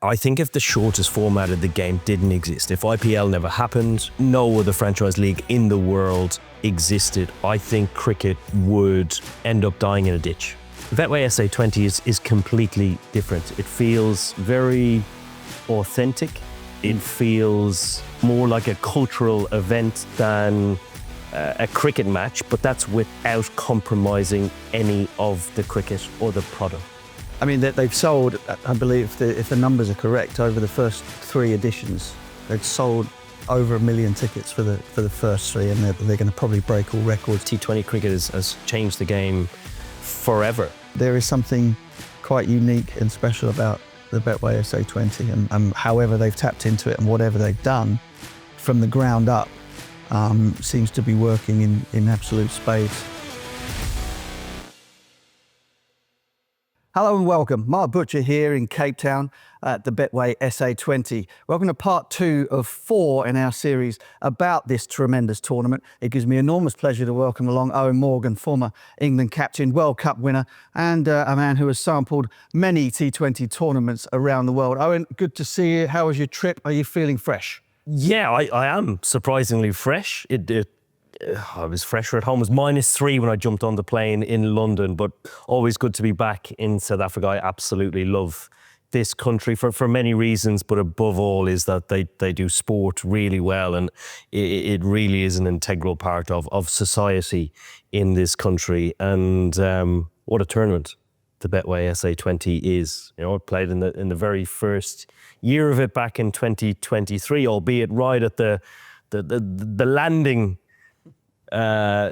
I think if the shortest format of the game didn't exist, if IPL never happened, no other franchise league in the world existed, I think cricket would end up dying in a ditch. Betway SA20 is completely different. It feels very authentic. It feels more like a cultural event than a cricket match, but that's without compromising any of the cricket or the product. I mean, they've sold, I believe, if the numbers are correct, over the first 3 editions, they've sold over 1 million tickets for the first 3, and they're going to probably break all records. T20 cricket has changed the game forever. There is something quite unique and special about the Betway SA20, and however they've tapped into it and whatever they've done from the ground up seems to be working in absolute spades. Hello and welcome. Mark Butcher here in Cape Town at the Betway SA20. Welcome to part 2 of 4 in our series about this tremendous tournament. It gives me enormous pleasure to welcome along Eoin Morgan, former England captain, World Cup winner, and a man who has sampled many T20 tournaments around the world. Eoin, good to see you. How was your trip? Are you feeling fresh? Yeah, I am surprisingly fresh. I was fresher at home. It was -3 when I jumped on the plane in London, but always good to be back in South Africa. I absolutely love this country for many reasons, but above all is that they do sport really well, and it really is an integral part of society in this country. And what a tournament the Betway SA20 is. You know, I played in the very first year of it back in 2023, albeit right at the landing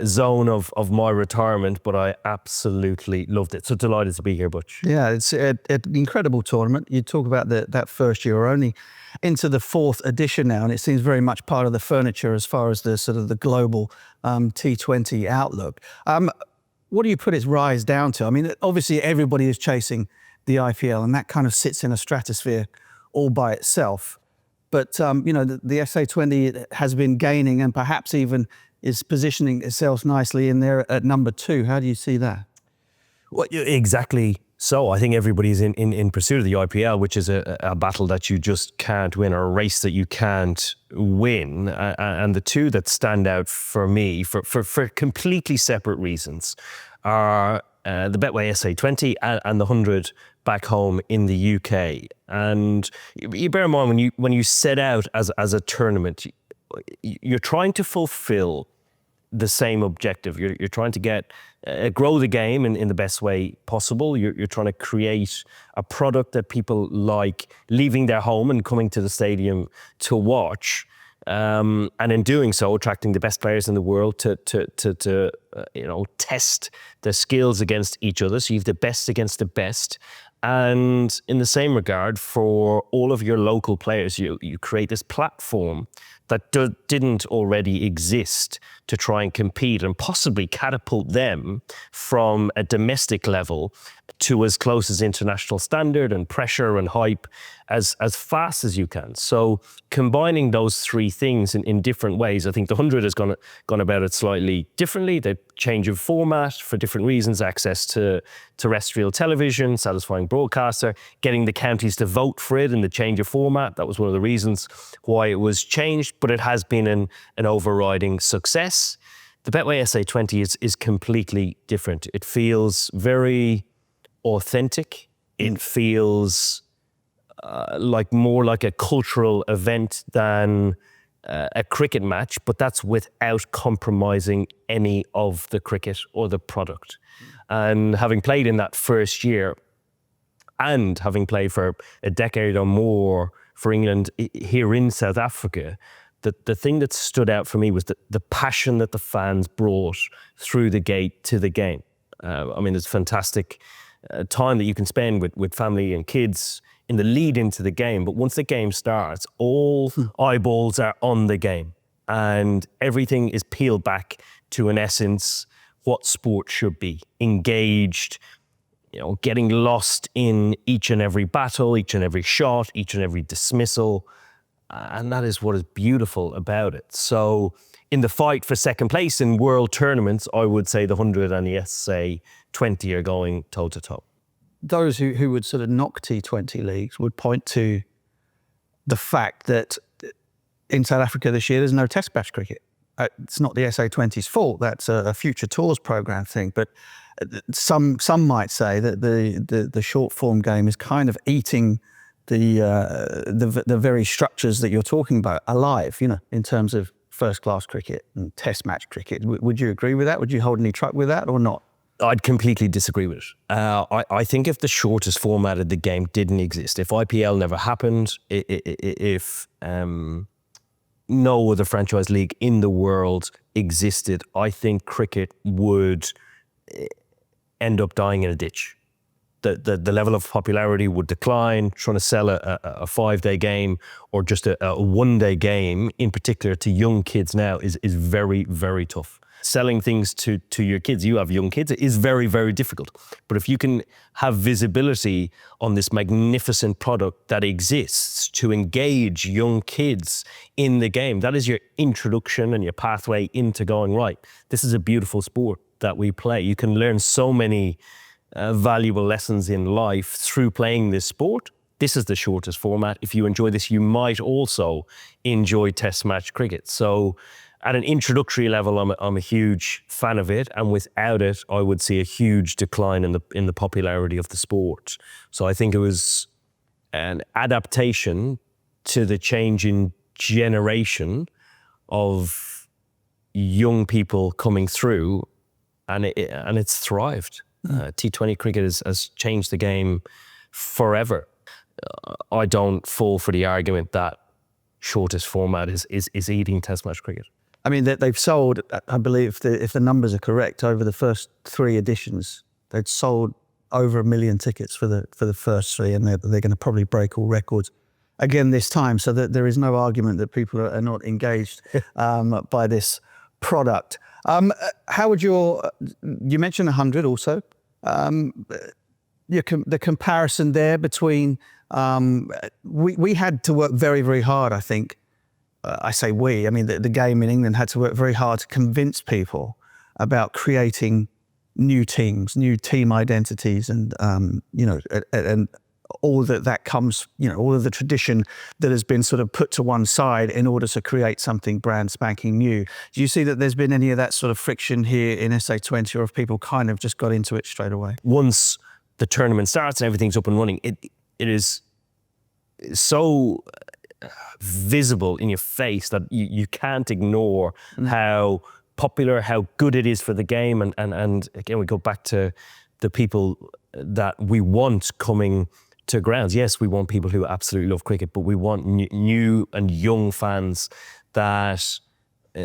zone of my retirement, but I absolutely loved it. So delighted to be here, Butch. Yeah, it's an incredible tournament. You talk about that first year. We're only into the 4th edition now, and it seems very much part of the furniture as far as the sort of the global T20 outlook. What do you put its rise down to? I mean, obviously everybody is chasing the IPL, and that kind of sits in a stratosphere all by itself. But you know, the SA20 has been gaining, and perhaps even is positioning itself nicely in there at number 2. How do you see that? Well, exactly so. I think everybody's in pursuit of the IPL, which is a battle that you just can't win, or a race that you can't win. And the two that stand out for me, for completely separate reasons, are the Betway SA20 and the 100 back home in the UK. And you bear in mind, when you set out as a tournament, you're trying to fulfill the same objective. You're trying to grow the game in the best way possible. You're trying to create a product that people like, leaving their home and coming to the stadium to watch. And in doing so, attracting the best players in the world to test their skills against each other. So you have the best against the best. And in the same regard, for all of your local players, you create this platform that didn't already exist to try and compete and possibly catapult them from a domestic level to as close as international standard and pressure and hype as fast as you can. So combining those 3 things in different ways, I think the 100 has gone about it slightly differently. The change of format for different reasons, access to terrestrial television, satisfying broadcaster, getting the counties to vote for it, and the change of format. That was one of the reasons why it was changed, but it has been an overriding success. The Betway SA20 is completely different. It feels very authentic. It feels more like a cultural event than a cricket match, but that's without compromising any of the cricket or the product. And having played in that first year, and having played for a decade or more for England here in South Africa, the thing that stood out for me was the passion that the fans brought through the gate to the game. I mean, it's fantastic time that you can spend with family and kids in the lead into the game. But once the game starts, all eyeballs are on the game, and everything is peeled back to, in essence, what sport should be: engaged, getting lost in each and every battle, each and every shot, each and every dismissal. And that is what is beautiful about it. So in the fight for second place in world tournaments, I would say the 100 and the SA20 are going toe to toe. those who would sort of knock T20 leagues would point to the fact that in South Africa this year, there's no test match cricket. It's not the SA20's fault. That's a future tours program thing. But some might say that the short form game is kind of eating the very structures that you're talking about alive, in terms of first class cricket and test match cricket. Would you agree with that? Would you hold any truck with that or not? I'd completely disagree with it. I think if the shortest format of the game didn't exist, if IPL never happened, if no other franchise league in the world existed, I think cricket would end up dying in a ditch. The level of popularity would decline. Trying to sell a 5-day game or just a 1-day game in particular to young kids now is very, very tough. Selling things to your kids, you have young kids, is very, very difficult. But if you can have visibility on this magnificent product that exists to engage young kids in the game, that is your introduction and your pathway into going, right, this is a beautiful sport that we play. You can learn so many valuable lessons in life through playing this sport. This is the shortest format. If you enjoy this, you might also enjoy test match cricket. So at an introductory level, I'm a huge fan of it, and without it, I would see a huge decline in the popularity of the sport. So I think it was an adaptation to the change in generation of young people coming through, and it's thrived. T20 cricket has changed the game forever. I don't fall for the argument that shortest format is eating test match cricket. I mean, they've sold, I believe, if the numbers are correct, over the first 3 editions, they'd sold over 1 million tickets for the first 3, and they're going to probably break all records again this time. So that there is no argument that people are not engaged by this product. How would you mentioned 100 also. The comparison there between, we had to work very, very hard, I think. I say we, I mean the game in England had to work very hard to convince people about creating new teams, new team identities, and and all that comes, all of the tradition that has been sort of put to one side in order to create something brand spanking new. Do you see that there's been any of that sort of friction here in SA20, or have people kind of just got into it straight away? Once the tournament starts and everything's up and running, it is so visible in your face that you can't ignore how popular, how good it is for the game. And again, we go back to the people that we want coming to grounds. Yes, we want people who absolutely love cricket, but we want new and young fans that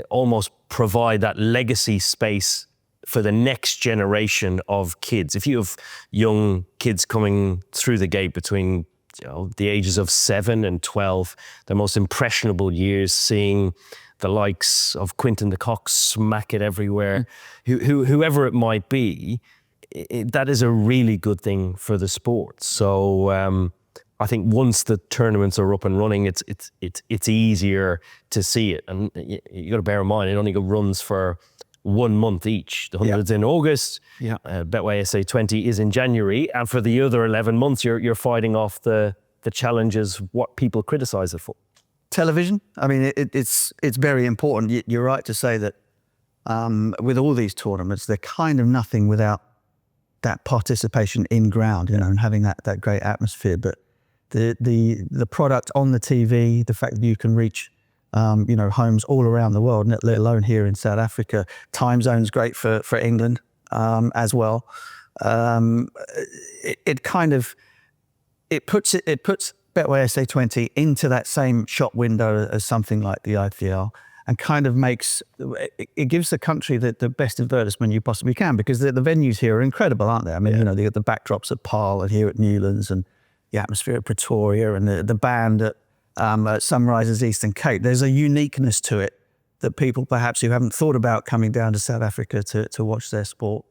almost provide that legacy space for the next generation of kids. If you have young kids coming through the gate between the ages of 7 and 12, the most impressionable years, seeing the likes of Quinton de Kock smack it everywhere, whoever it might be, that is a really good thing for the sport. So I think once the tournaments are up and running, it's easier to see it. And you got to bear in mind, it only runs for 1 month each. The 100's in August. Betway SA20 is in January, and for the other 11 months, you're fighting off the challenges what people criticise it for. Television. I mean, it's very important. You're right to say that with all these tournaments, they're kind of nothing without that participation in ground, and having that great atmosphere. But the product on the TV, the fact that you can reach homes all around the world, let alone here in South Africa. Time zone's great for England as well. It puts Betway SA20 into that same shop window as something like the IPL, and kind of it gives the country the best advertisement you possibly can, because the venues here are incredible, aren't they? I mean, they got the backdrops at Paarl and here at Newlands, and the atmosphere at Pretoria, and the band at Sunrisers Eastern Cape. There's a uniqueness to it that people perhaps who haven't thought about coming down to South Africa to watch their sport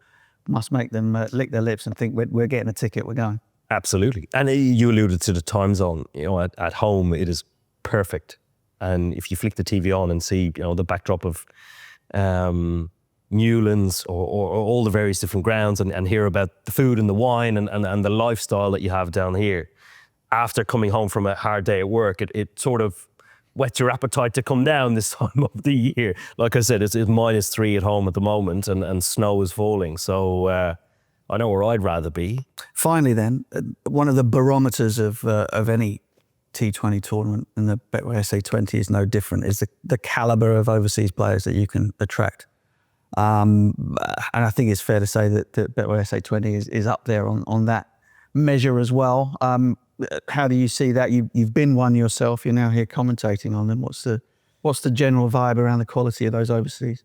must make them lick their lips and think, we're getting a ticket, we're going. Absolutely. And you alluded to the time zone. At home it is perfect. And if you flick the TV on and see, the backdrop of Newlands or all the various different grounds and hear about the food and the wine and the lifestyle that you have down here, after coming home from a hard day at work, it sort of whets your appetite to come down this time of the year. Like I said, it's -3 at home at the moment and snow is falling. So I know where I'd rather be. Finally then, one of the barometers of any T20 tournament, and the Betway SA20 is no different, is the calibre of overseas players that you can attract. And I think it's fair to say that Betway SA20 is up there on that measure as well. How do you see that? You've been one yourself. You're now here commentating on them. What's the general vibe around the quality of those overseas?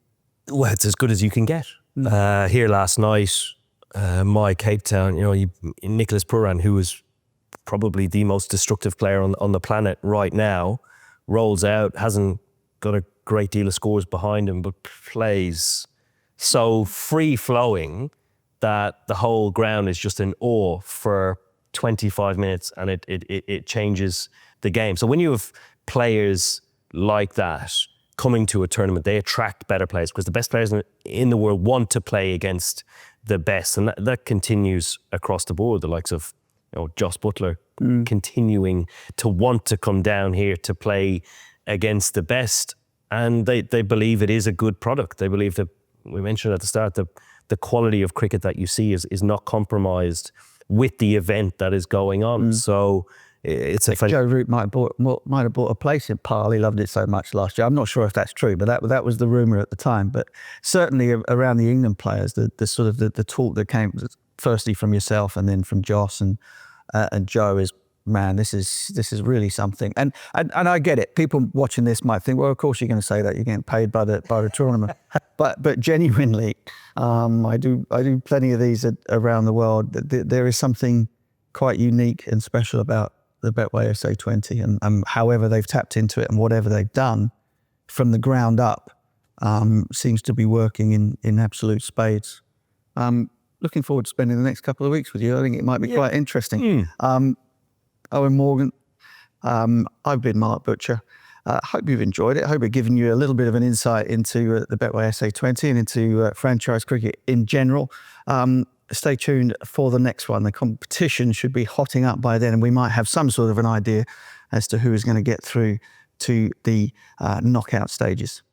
Well, it's as good as you can get. Here last night, my Cape Town, Nicholas Pooran, who is probably the most destructive player on the planet right now, rolls out, hasn't got a great deal of scores behind him, but plays so free-flowing that the whole ground is just in awe for 25 minutes, and it changes the game. So when you have players like that coming to a tournament, they attract better players, because the best players in the world want to play against the best, and that continues across the board. The likes of Joss Butler continuing to want to come down here to play against the best, and they believe it is a good product. They believe that, we mentioned at the start, the quality of cricket that you see is not compromised with the event that is going on. So it's Joe Root might have bought a place in Pal. He loved it so much last year. I'm not sure if that's true, but that was the rumour at the time. But certainly around the England players, the sort of the talk that came firstly from yourself and then from Joss and Joe is, man, this is really something. And I get it. People watching this might think, well, of course you're going to say that. You're getting paid by the tournament. But genuinely, I do plenty of these around the world. There is something quite unique and special about the Betway SA20, and however they've tapped into it and whatever they've done from the ground up seems to be working in absolute spades. Looking forward to spending the next couple of weeks with you. I think it might be quite interesting. Eoin Morgan, I've been Mark Butcher. Hope you've enjoyed it. I hope we've given you a little bit of an insight into the Betway SA20 and into franchise cricket in general. Stay tuned for the next one. The competition should be hotting up by then, and we might have some sort of an idea as to who is going to get through to the knockout stages.